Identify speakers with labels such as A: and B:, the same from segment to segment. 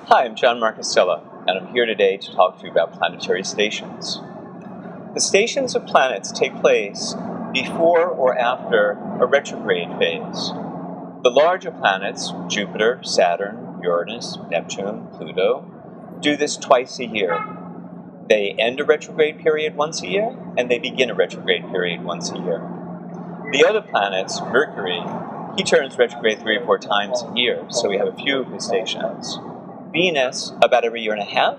A: Hi, I'm John Marcastella, and I'm here today to talk to you about planetary stations. The stations of planets take place before or after a retrograde phase. The larger planets, Jupiter, Saturn, Uranus, Neptune, Pluto, do this twice a year. They end a retrograde period once a year, and they begin a retrograde period once a year. The other planets, Mercury, he turns retrograde 3 or 4 times a year, so we have a few of his stations. Venus, about every year and a half,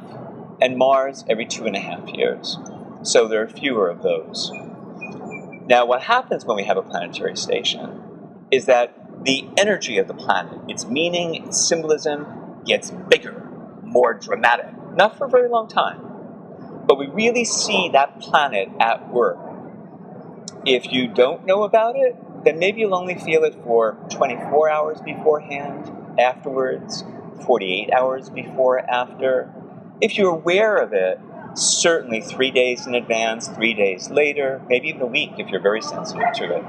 A: and Mars every 2.5 years. So there are fewer of those. Now, what happens when we have a planetary station is that the energy of the planet, its meaning, its symbolism, gets bigger, more dramatic. Not for a very long time, but we really see that planet at work. If you don't know about it, then maybe you'll only feel it for 24 hours beforehand, afterwards, 48 hours before, after. If you're aware of it, certainly 3 days in advance, 3 days later, maybe even a week if you're very sensitive to it.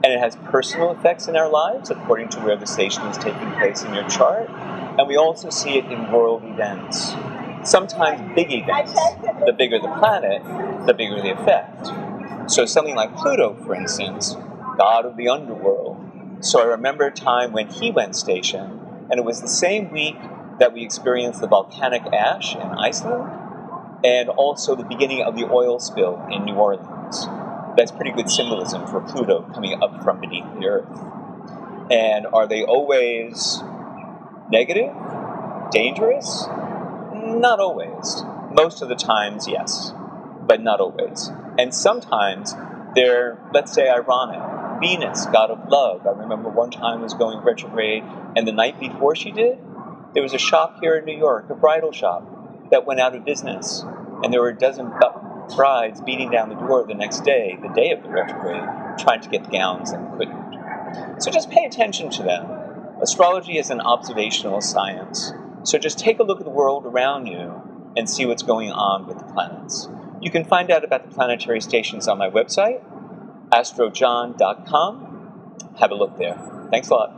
A: And it has personal effects in our lives according to where the station is taking place in your chart. And we also see it in world events. Sometimes big events. The bigger the planet, the bigger the effect. So something like Pluto, for instance, god of the underworld. So I remember a time when he went station, and it was the same week that we experienced the volcanic ash in Iceland, and also the beginning of the oil spill in New Orleans. That's pretty good symbolism for Pluto coming up from beneath the Earth. And are they always negative? Dangerous? Not always. Most of the times, yes, but not always. And sometimes they're, let's say, ironic. Venus, god of love. I remember one time was going retrograde, and the night before she did, there was a shop here in New York, a bridal shop, that went out of business. And there were a dozen brides beating down the door the next day, the day of the retrograde, trying to get the gowns and couldn't. So just pay attention to them. Astrology is an observational science. So just take a look at the world around you and see what's going on with the planets. You can find out about the planetary stations on my website, astrojohn.com. Have a look there. Thanks a lot.